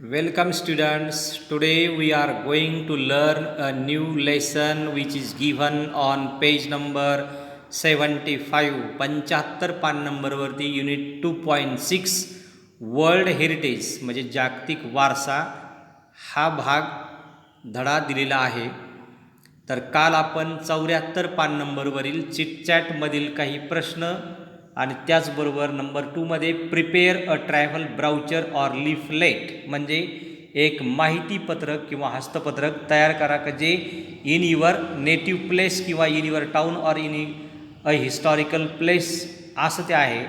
Welcome students. Today we are going to learn a new lesson which is given on page number 75. 75 पान नंबरवरती unit 2.6 world heritage म्हणजे जागतिक वारसा हा भाग धडा दिलेला आहे. तर काल आपण 74 पान नंबरवरील चिटचॅटमधील काही प्रश्न आणि त्याचबरोबर नंबर 2 मध्ये prepare a travel brochure or leaflet म्हणजे एक माहितीपत्रक किंवा हस्तपत्रक तयार करा का जे इन युअर नेटिव्ह प्लेस किंवा in your town or in a historical place असं ते आहे.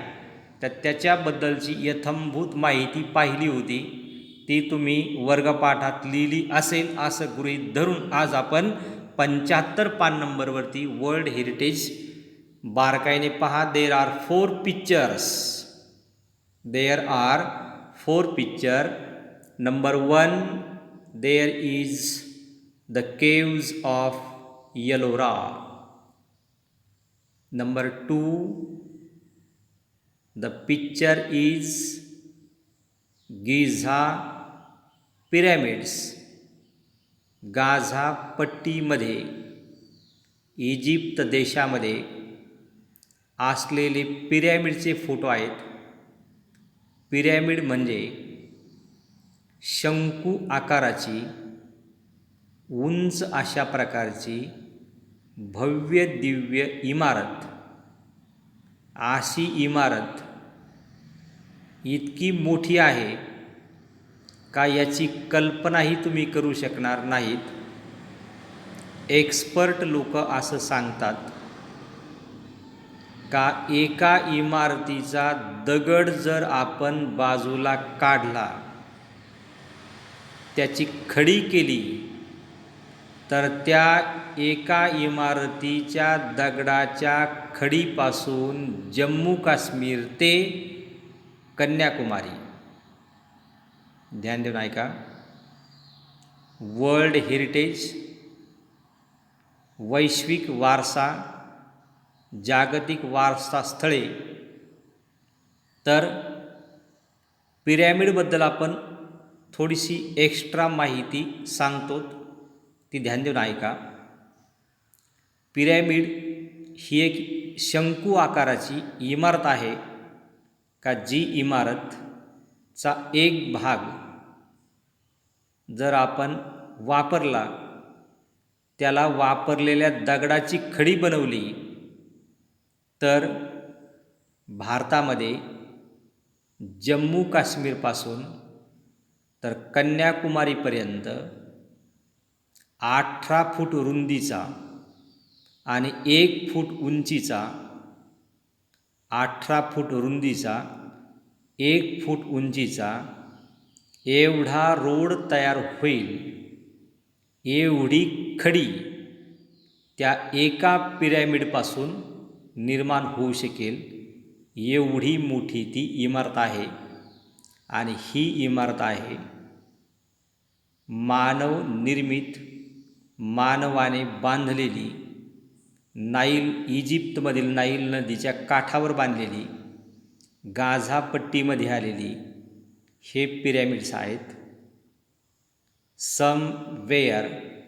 तर त्याच्याबद्दलची यथंभूत माहिती पाहिली होती, ती तुम्ही वर्गपाठात लिहिली असेल असं गृहीत धरून आज आपण 75 पान नंबरवरती वर्ल्ड हेरिटेज बारकाईने पहा. There are four picture. Number 1 there is the caves of Ellora. Number 2 the picture is Giza pyramids. Gaza पट्टीमध्ये इजिप्त देशामध्ये असलेले पिरॅमिडचे फोटो आहेत. पिरॅमिड म्हणजे शंकू आकाराची उंच अशा प्रकारची भव्य दिव्य इमारत. अशी इमारत इतकी मोठी आहे का याची कल्पनाही तुम्ही करू शकणार नाहीत. एक्सपर्ट लोक असं सांगतात का एका इमारतीचा दगड जर आपण बाजूला काढला, त्याची खडी केली, तर त्या एका इमारतीच्या दगडाच्या खडीपासून जम्मू काश्मीर ते कन्याकुमारी, ध्यान देऊन ऐका, वर्ल्ड हेरिटेज वैश्विक वारसा जागतिक वारसा स्थळे. तर पिरॅमिडबद्दल आपण थोडीशी एक्स्ट्रा माहिती सांगतो, ती ध्यान देऊन ऐका. पिरॅमिड ही एक शंकू आकाराची इमारत आहे का जी इमारतचा एक भाग जर आपण वापरला, त्याला वापरलेल्या दगडाची खडी बनवली, तर भारतामध्ये जम्मू काश्मीरपासून तर कन्याकुमारीपर्यंत 18 फूट रुंदीचा आणि 1 फूट उंचीचा, 18 फूट रुंदीचा 1 फूट उंचीचा एवढा रोड तयार होईल. एवढी खडी त्या एका पिरॅमिडपासून निर्माण होऊ शकेल, एवढी मोठी ती इमारत आहे. आणि ही इमारत आहे मानव निर्मित, मानवाने बांधलेली, इजिप्तमधील नाईल नदीच्या काठावर बांधलेली, गाझा पट्टीमध्ये आलेली हे पिरॅमिड्स आहेत. समवेअर.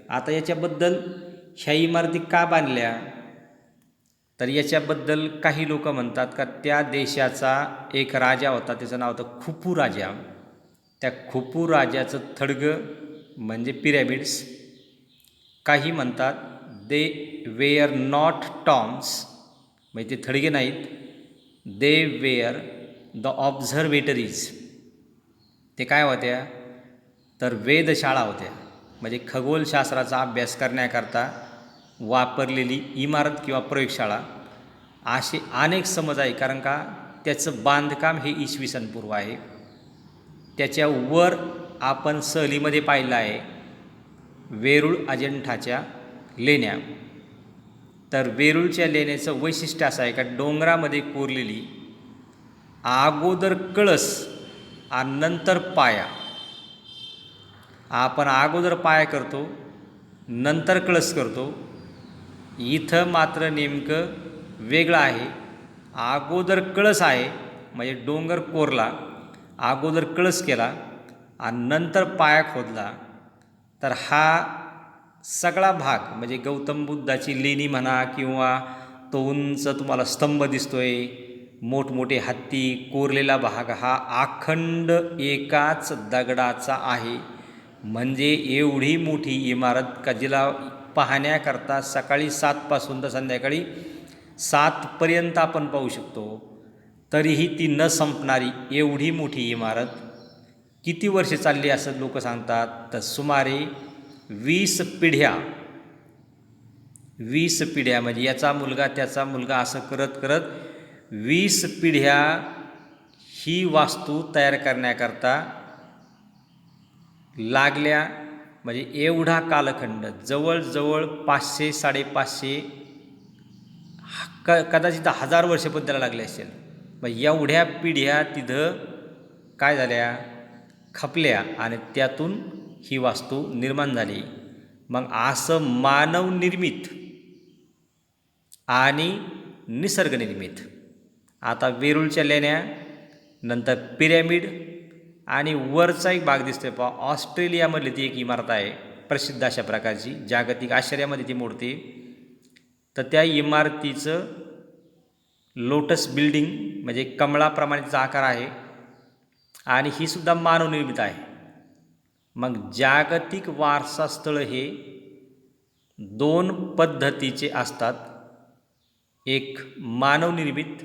आता याच्याबद्दल ह्या इमारती का बांधल्या, तर याच्याबद्दल काही लोक म्हणतात का त्या देशाचा एक राजा होता, त्याचं नाव होतं खुफू राजा. त्या खुफू राजाचं थडगं म्हणजे पिरॅमिड्स. काही म्हणतात दे वेअर नॉट टॉम्स, म्हणजे ते थडगे नाहीत, दे वेअर द ऑब्झर्वेटरीज. ते काय होत्या, तर वेधशाळा होत्या, म्हणजे खगोलशास्त्राचा अभ्यास करण्याकरता वापरलेली इमारत किंवा प्रयोगशाळा. असे अनेक समज आहे, कारण का त्याचं बांधकाम हे इसवी सन पूर्व आहे. त्याच्यावर आपण सहलीमध्ये पाहिलं आहे वेरूळ अजंठाच्या लेण्या. तर वेरूळच्या लेण्याचं वैशिष्ट्य असं आहे का डोंगरामध्ये कोरलेली, अगोदर कळस आणि नंतर पाया. आपण अगोदर पाया करतो, नंतर कळस करतो. इथं मात्र नेमकं वेगळं आहे. अगोदर कळस आहे, म्हणजे डोंगर कोरला, अगोदर कळस केला, आणि नंतर पाया खोदला तर हा सगळा भाग म्हणजे गौतम बुद्धाची लेणी म्हणा किंवा तो उंच तुम्हाला स्तंभ दिसतोय, मोठमोठे हत्ती, कोरलेला भाग हा अखंड एकाच दगडाचा आहे. म्हणजे एवढी मोठी इमारत का जिला पाहण्याकरता सकाळी 7 तर संध्याकाळी 7 आपण पाहू शकतो, तरीही ती न संपणारी एवढी मोठी इमारत किती वर्ष चालली असं लोक सांगतात. तर सुमारे 20 पिढ्या, 20 पिढ्या म्हणजे याचा मुलगा त्याचा मुलगा असं करत करत 20 पिढ्या ही वास्तू तयार करण्याकरता लागल्या. म्हणजे एवढा कालखंड जवळजवळ 500-550 कदाचित 1000 वर्ष पण त्याला लागले असेल. मग एवढ्या पिढ्या तिथं काय झाल्या, खपल्या आणि त्यातून ही वास्तू निर्माण झाली. मग असं मानवनिर्मित आणि निसर्गनिर्मित, आता वेरूळच्या लेण्या, नंतर पिरॅमिड आणि वरचा एक भाग दिसतोय पहा, ऑस्ट्रेलियामधली ती एक इमारत आहे प्रसिद्ध अशा प्रकारची, जागतिक आश्चर्यामध्ये ती मूर्ती. तर त्या इमारतीचं लोटस बिल्डिंग म्हणजे कमळाप्रमाणेचा आकार आहे आणि ही सुद्धा मानवनिर्मित आहे. मग जागतिक वारसा स्थळ हे 2 पद्धतीचे असतात, एक मानवनिर्मित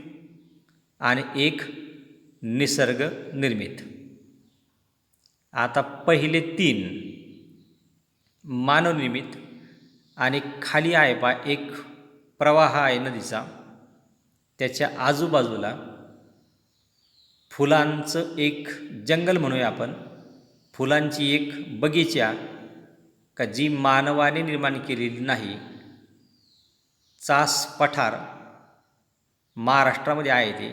आणि एक निसर्गनिर्मित. आता पहिले 3 मानवनिर्मित आणि खाली आहे पा एक प्रवाह आहे नदीचा, त्याच्या आजूबाजूला फुलांचं एक जंगल म्हणूया आपण, फुलांची एक बगीचा का जी मानवाने निर्माण केलेली नाही. चास पठार महाराष्ट्रामध्ये आहे ते,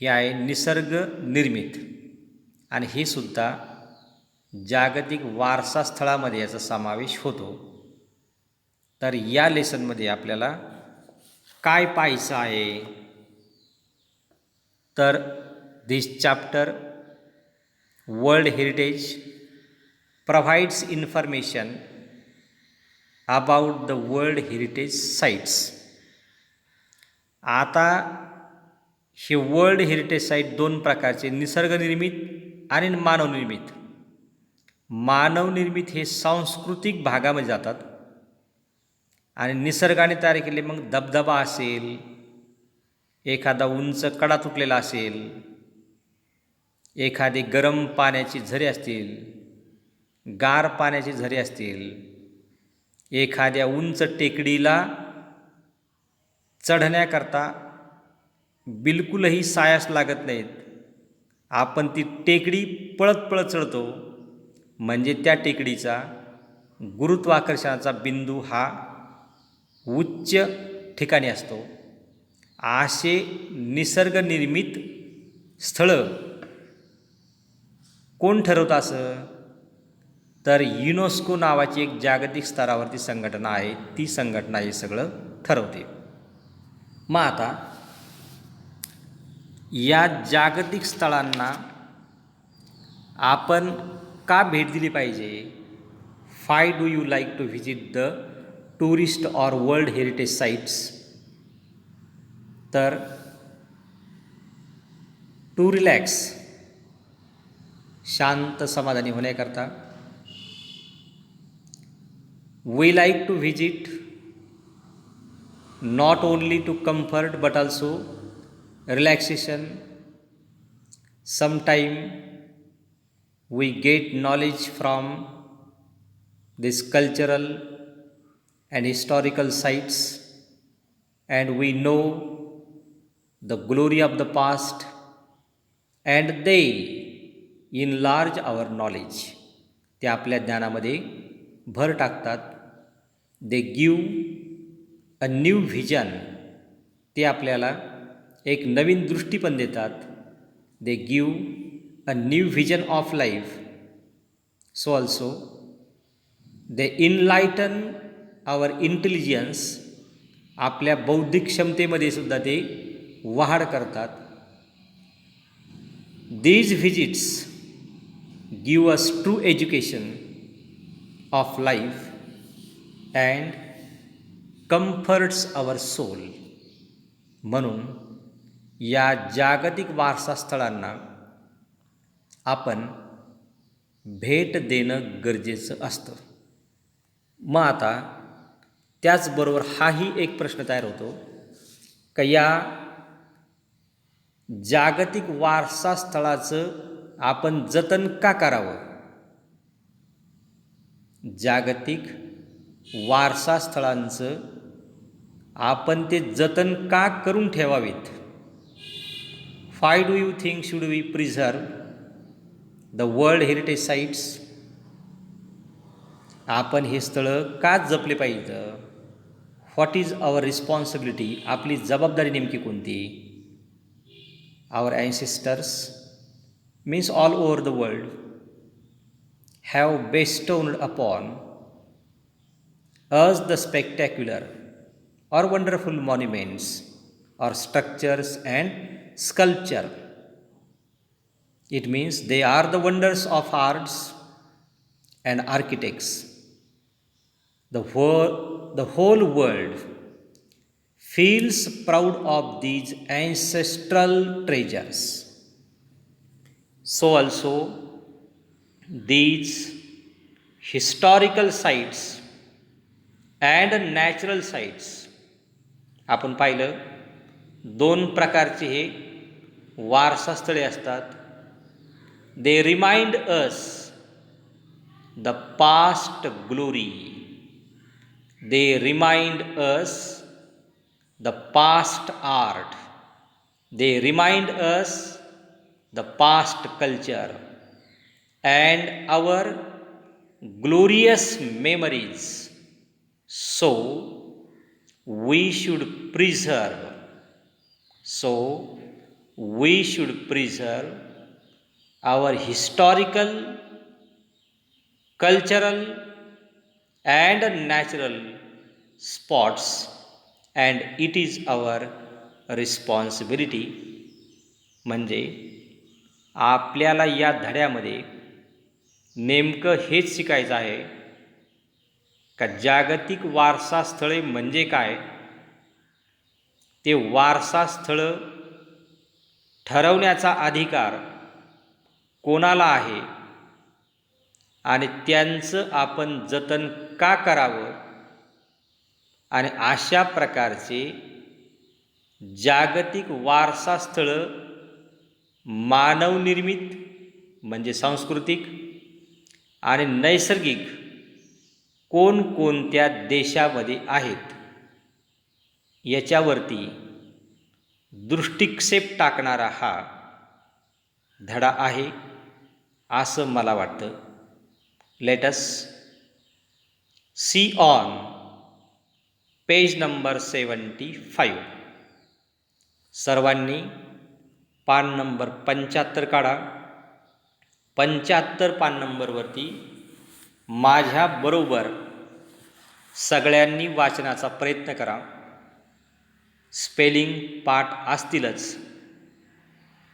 हे आहे निसर्ग निर्मित आणि हे सुद्धा जागतिक वारसा स्थळामध्ये याचा समावेश होतो. तर या लेसनमध्ये आपल्याला काय पाहायचं आहे, तर this chapter world heritage provides information about the world heritage sites. आता हे वर्ल्ड हेरिटेज साईट 2 प्रकारचे, निसर्गनिर्मित आणि मानवनिर्मित. मानवनिर्मित हे सांस्कृतिक भागामध्ये जातात आणि निसर्गाने तयार केले, मग धबधबा असेल, एखादा उंच कडा तुटलेला असेल, एखादे गरम पाण्याची झरे असतील, गार पाण्याचे झरे असतील, एखाद्या उंच टेकडीला चढण्याकरता बिलकुलही सायास लागत नाहीत, आपण ती टेकडी पळत पळत चढतो, म्हणजे त्या टेकडीचा गुरुत्वाकर्षणाचा बिंदू हा उच्च ठिकाणी असतो. असे निसर्गनिर्मित स्थळं कोण ठरवतं असं, तर युनेस्को नावाची एक जागतिक स्तरावरती संघटना आहे, ती संघटना हे सगळं ठरवते. मग आता या जागतिक स्थळांना आपण का भेट दिली पाहिजे, why do you like to visit the tourist or world heritage sites, तर टू रिलॅक्स, शांत समाधानी होण्याकरता. We like to visit not only to comfort but also relaxation. Sometime we get knowledge from this cultural and historical sites, and we know the glory of the past, and they enlarge our knowledge. ते आपल्या ज्ञानामध्ये भर टाकतात. They give a new vision, ते आपल्याला एक नवीन दृष्टी पण देतात. They give a new vision of life. So also they enlighten our intelligence, आपल्या बौद्धिक क्षमतेमध्ये सुद्धा ते वाढ करतात. These visits give us true education of life and comforts our soul. म्हणून या जागतिक वारसा स्थळांना आपण भेट देणं गरजेचं असतं. मग आता त्याचबरोबर हाही एक प्रश्न तयार होतो का या जागतिक वारसा स्थळाचं आपण जतन का करावं? जागतिक वारसा स्थळांचं आपण ते जतन का करून ठेवावीत? Why do you think should we preserve the World Heritage Sites? आपण हे स्थळं का जपले पाहिजे? What is our responsibility? आपली जबाबदारी नेमकी कोणती? Our ancestors means all over the world have bestowed upon us the spectacular or wonderful monuments or structures and sculpture. It means they are the wonders of arts and architects. The whole world feels proud of these ancestral treasures. So also these historical sites and natural sites, आपण पाहिलं दोन प्रकारचे हे वारसास्थळे असतात. They remind us the past glory. They remind us the past art. They remind us the past culture and our glorious memories. So we should preserve. Our historical, cultural and natural spots, and it is our responsibility. म्हणजे आपल्याला या धड्यामध्ये नेमकं हेच शिकायचं आहे का जागतिक वारसा स्थळे म्हणजे काय, ते वारसा स्थळं ठरवण्याचा अधिकार कोणाला आहे आणि त्यांचं आपण जतन का करावं, आणि अशा प्रकारचे जागतिक वारसा स्थळं मानवनिर्मित म्हणजे सांस्कृतिक आणि नैसर्गिक कोणकोणत्या देशामध्ये आहेत याच्यावरती दृष्टिक्षेप टाकणारा हा धडा आहे असं मला वाटतं. Let us see on page number 75. सर्वांनी पान नंबर 75 काढा. 75 पान नंबरवरती माझ्याबरोबर सगळ्यांनी वाचनाचा प्रयत्न करा. स्पेलिंग पाठ असतीलच,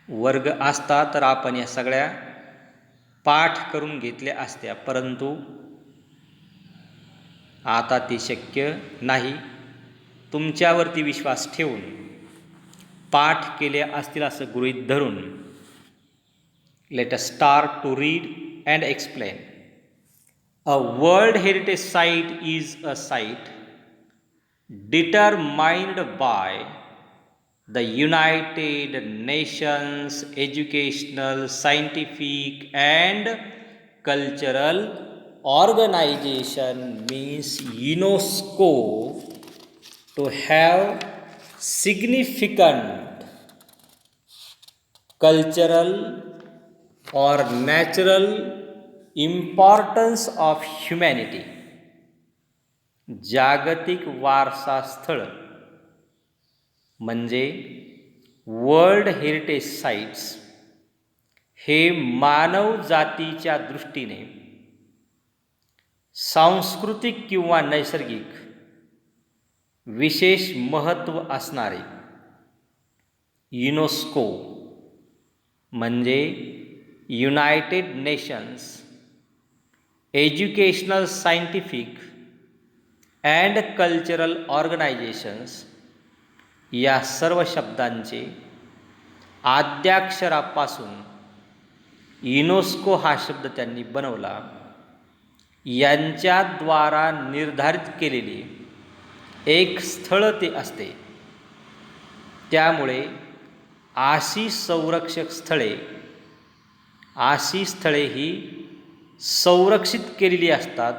वर्ग असता तर आपण या सगळ्या पाठ करून घेतल्या असत्या, परंतु आता ते शक्य नाही. तुमच्यावरती विश्वास ठेवून पाठ केले असतील असं गृहीत धरून let us start to read and explain. A World Heritage Site is a site determined by the United Nations Educational, Scientific and Cultural Organization, means UNESCO, to have significant cultural or natural importance of humanity. जागतिक वारसा स्थळ म्हणजे world heritage sites हे मानव जातीच्या दृष्टीने सांस्कृतिक किंवा नैसर्गिक विशेष महत्त्व असणारे युनेस्को म्हणजे United nations, educational, scientific and cultural organisations या सर्व शब्दांचे आद्याक्षरापासून युनेस्को हा शब्द त्यांनी बनवला. यांच्याद्वारा निर्धारित केलेली एक स्थळ ते असते. त्यामुळे अशी संरक्षक स्थळे, अशी स्थळे ही संरक्षित केलेली असतात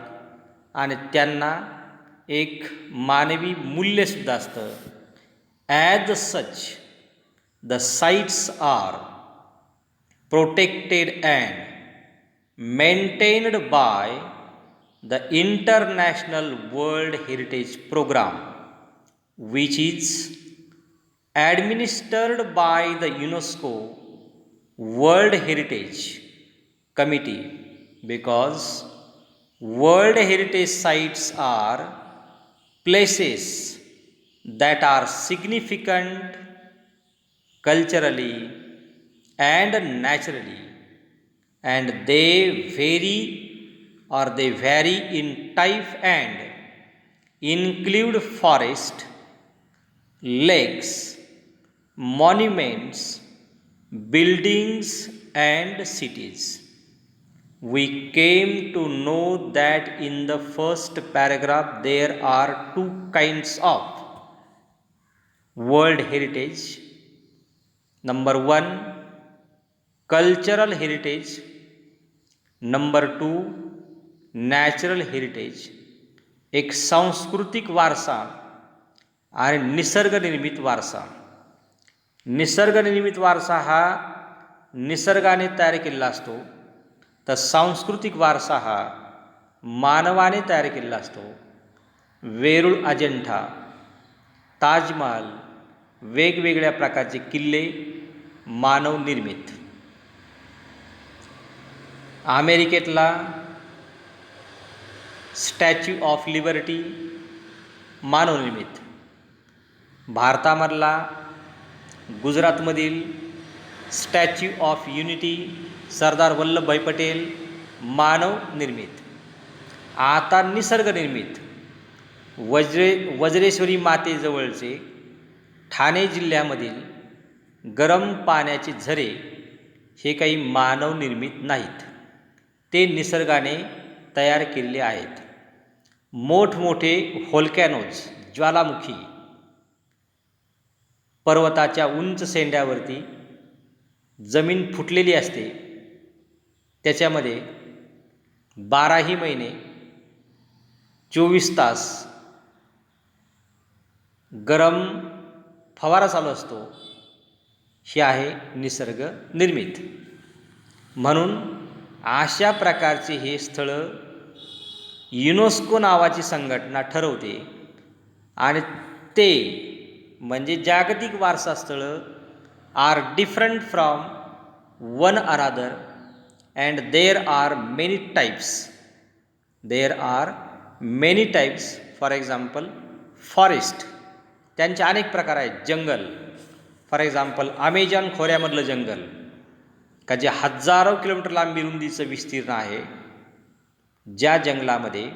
आणि त्यांना एक मानवी मूल्यसुद्धा असतं. As such the sites are protected and maintained by the international world heritage program, which is administered by the UNESCO World Heritage Committee, because World Heritage sites are places that are significant culturally and naturally, and they vary in type and include forest, lakes, monuments, buildings and cities. We came to know that in the first paragraph there are two kinds of world heritage. Number 1, cultural heritage. Number 2, natural heritage. एक सांस्कृतिक वारसा आणि निसर्गनिर्मित वारसा. निसर्गनिर्मित वारसा हा निसर्गाने तयार केलेला असतो, तर सांस्कृतिक वारसा हा मानवाने तयार केलेला असतो. वेरूळ अजिंठा, ताजमहाल, वेगवेगळ्या प्रकारचे किल्ले मानवनिर्मित. अमेरिकेतला स्टॅच्यू ऑफ लिबर्टी मानवनिर्मित. भारतामधला गुजरातमधील statue of unity Sardar Vallabhbhai Patel मानवनिर्मित. आता निसर्गनिर्मित वज्रेश्वरी मातेजवळचे ठाणे जिल्ह्यामधील गरम पाण्याचे झरे हे काही मानवनिर्मित नाहीत, ते निसर्गाने तयार केलेले आहेत. मोठमोठे व्होल्कॅनोज, ज्वालामुखी, पर्वताच्या उंच शेंड्यावरती जमीन फुटलेली असते, त्याच्यामध्ये 12ही महिने 24 तास गरम फवारा चालू असतो. हे आहे निसर्ग निर्मित. म्हणून अशा प्रकारचे हे स्थळं युनेस्को नावाची संघटना ठरवते आणि ते म्हणजे जागतिक वारसा स्थळं are different from one another and there are many types. For example forest, त्यांचे अनेक प्रकार आहेत. जंगल, फॉर एक्झाम्पल अमेझॉन खोऱ्यामधलं जंगल का जे हजारो किलोमीटर लांबी रुंदीचं विस्तीर्ण आहे. ज्या जंगलामध्ये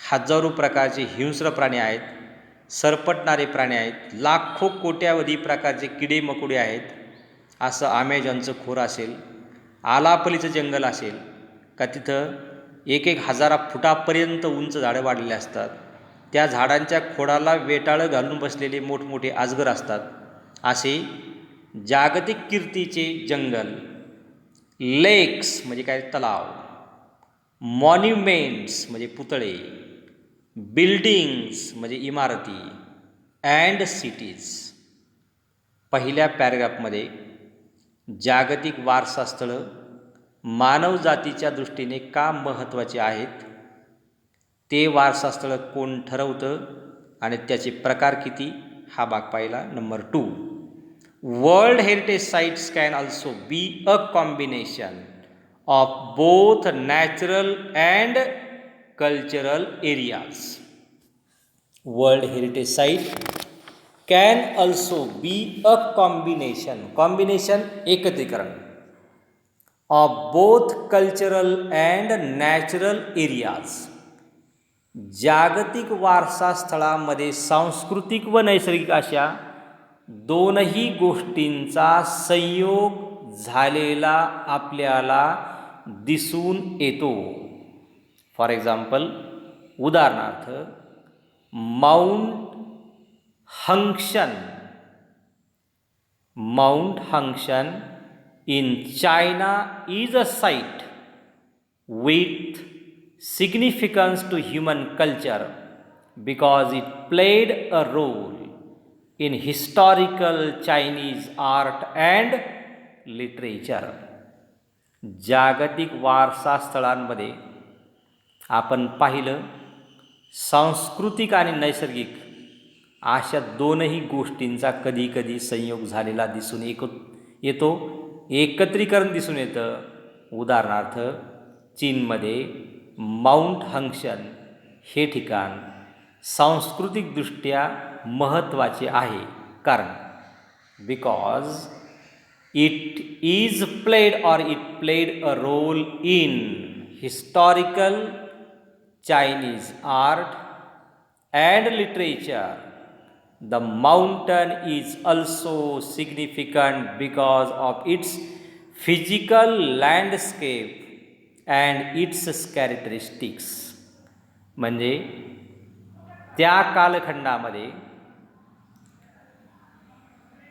हजारो प्रकारचे हिंस्र प्राणी आहेत, सरपटणारे प्राणी आहेत, लाखो कोट्यावधी प्रकारचे किडे मकोडे आहेत. असं अमेझॉनचं खोरं असेल, आलापलीचं जंगल असेल का तिथं 1,000 फुटापर्यंत उंच झाडं वाढलेली असतात. त्या झाडांच्या खोडाला वेटाळं घालून बसलेले मोठमोठे अजगर असतात. असे जागतिक कीर्तीचे जंगल. लेक्स म्हणजे काय, तलाव. मॉन्युमेंट्स म्हणजे पुतळे. बिल्डिंग्स म्हणजे इमारती. And cities. पहिल्या पॅरेग्राफमध्ये जागतिक वारसा स्थळं मानवजातीच्या दृष्टीने का महत्त्वाचे आहेत, ते वारसा स्थळं कोण ठरवतं आणि त्याचे प्रकार किती, हा भाग पाहिला. Number 2, world heritage sites can also be a combination of both natural and cultural areas. World Heritage Site can also be a combination. Combination एकत्रीकरण. Of both cultural and natural areas. जागतिक वारसा स्थळामध्ये सांस्कृतिक व नैसर्गिक अशा दोनही गोष्टींचा संयोग झालेला आपल्याला दिसून येतो. फॉर एक्झाम्पल, उदाहरणार्थ, mount हंक्शन in China is a site with significance to human culture because it played a role in historical Chinese art and literature. जागतिक वारसा स्थळांमध्ये आपण पाहिलं, सांस्कृतिक आणि नैसर्गिक अशा दोनही गोष्टींचा कधीकधी संयोग झालेला दिसून येतो, एकत्रीकरण दिसून येतं. उदाहरणार्थ, चीनमध्ये माउंट हंक्शन हे ठिकाण सांस्कृतिकदृष्ट्या महत्त्वाचे आहे, कारण because it played a role in historical Chinese art and literature. The mountain is also significant because of its physical landscape and its characteristics. म्हणजे त्या कालखंडामध्ये,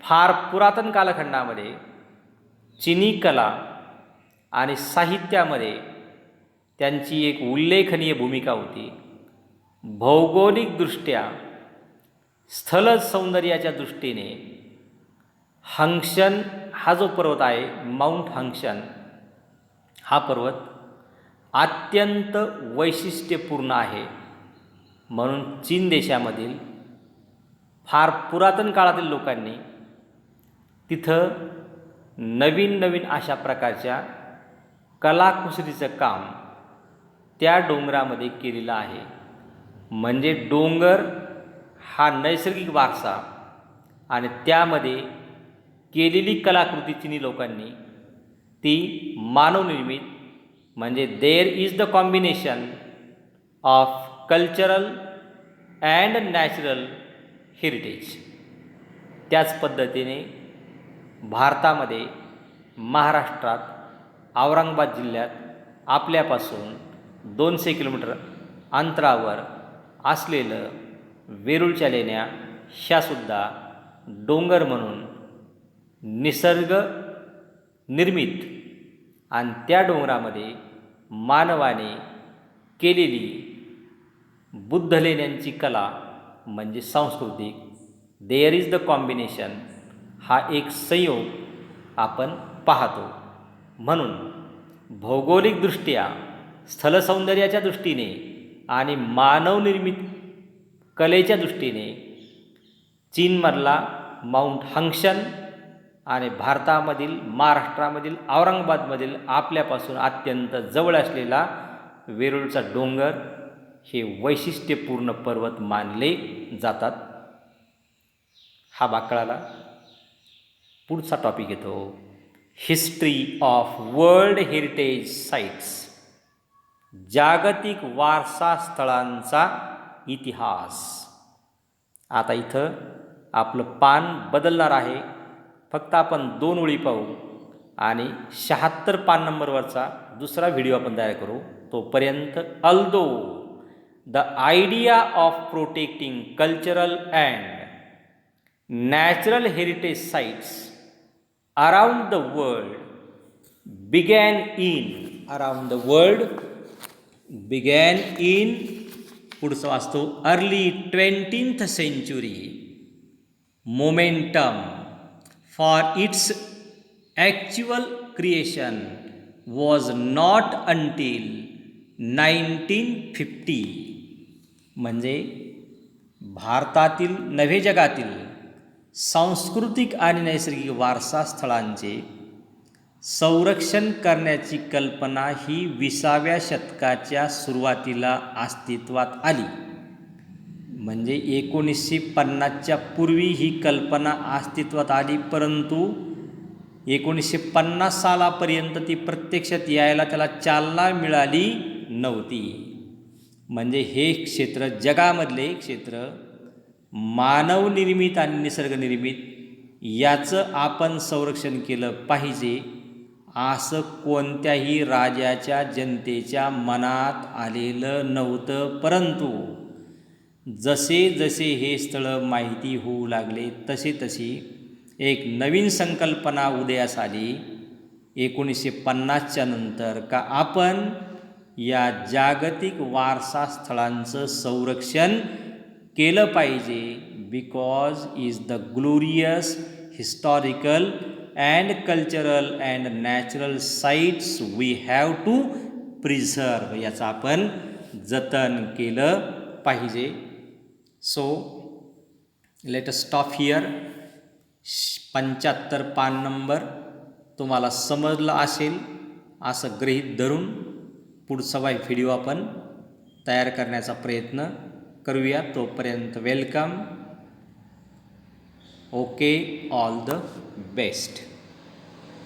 फार पुरातन कालखंडामध्ये चिनी कला आणि साहित्यामध्ये त्यांची एक उल्लेखनीय भूमिका होती. भौगोलिकदृष्ट्या, स्थल सौंदर्याच्या दृष्टीने हंक्शन हा जो पर्वत आहे, माउंट हंक्शन हा पर्वत अत्यंत वैशिष्ट्यपूर्ण आहे. म्हणून चीन देशामधील फार पुरातन काळातील लोकांनी तिथं नवीन नवीन अशा प्रकारच्या कलाकुसरीचं काम त्या डोंगरामध्ये केलेलं आहे. म्हणजे डोंगर हा नैसर्गिक वारसा आणि त्यामध्ये केलेली कलाकृती चिनी लोकांनी ती मानवनिर्मित, म्हणजे there is the combination of cultural and natural heritage. त्याच पद्धतीने भारतामध्ये महाराष्ट्रात औरंगाबाद जिल्ह्यात आपल्यापासून 200 किलोमीटर अंतरावर असलेलं वेरूळच्या लेण्या ह्यासुद्धा डोंगर म्हणून निसर्ग निर्मित आणि त्या डोंगरामध्ये मानवाने केलेली बुद्ध लेण्यांची कला म्हणजे सांस्कृतिक, देअर इज द कॉम्बिनेशन हा एक संयोग आपण पाहतो. म्हणून भौगोलिकदृष्ट्या, स्थलसौंदर्याच्या दृष्टीने आणि मानवनिर्मित कलेच्या दृष्टीने चीनमधला माउंट हंक्शन आणि भारतामधील, महाराष्ट्रामधील औरंगाबादमधील आपल्यापासून अत्यंत जवळ असलेला वेरूळचा डोंगर हे वैशिष्ट्यपूर्ण पर्वत मानले जातात. हा भाग कळाला. पुढचा टॉपिक येतो history of world heritage sites. जागतिक वारसा स्थळांचा इतिहास. आता इथं आपलं पान बदलणार आहे. फक्त आपण 2 ओळी पाहू आणि 76 पान नंबरवरचा दुसरा व्हिडिओ आपण तयार करू. तोपर्यंत although the idea of protecting cultural and natural heritage sites around the world began in पुढचं वाचतो early 20th century. Momentum for its actual creation was not until 1950. म्हणजे भारतातील नव्हे जगातील सांस्कृतिक आणि नैसर्गिक वारसा स्थळांचे संरक्षण करण्याची कल्पना ही 20व्या शतकाच्या सुरुवातीला अस्तित्वात आली. म्हणजे 1950च्या पूर्वी ही कल्पना अस्तित्वात आली, परंतु 1950 सालापर्यंत ती प्रत्यक्षात यायला त्याला चालना मिळाली नव्हती. म्हणजे हे क्षेत्र, जगामधले क्षेत्र मानवनिर्मित आणि निसर्गनिर्मित याचं आपण संरक्षण केलं पाहिजे असं कोणत्याही राजाच्या जनतेच्या मनात आलेलं नव्हतं. परंतु जसे जसे हे स्थळं माहिती होऊ लागले तसे तशी एक नवीन संकल्पना उदयास आली 1950च्या नंतर, का आपण या जागतिक वारसा स्थळांचं संरक्षण केलं पाहिजे. Because is the glorious historical and cultural and natural sites we have to preserve. याचं आपण जतन केलं पाहिजे. So let us stop here. 75 पान नंबर तुम्हाला समजलं असेल असं गृहीत धरून पुढचा व्हिडिओ आपण तयार करण्याचा प्रयत्न करूया. तोपर्यंत welcome. Okay, all the best.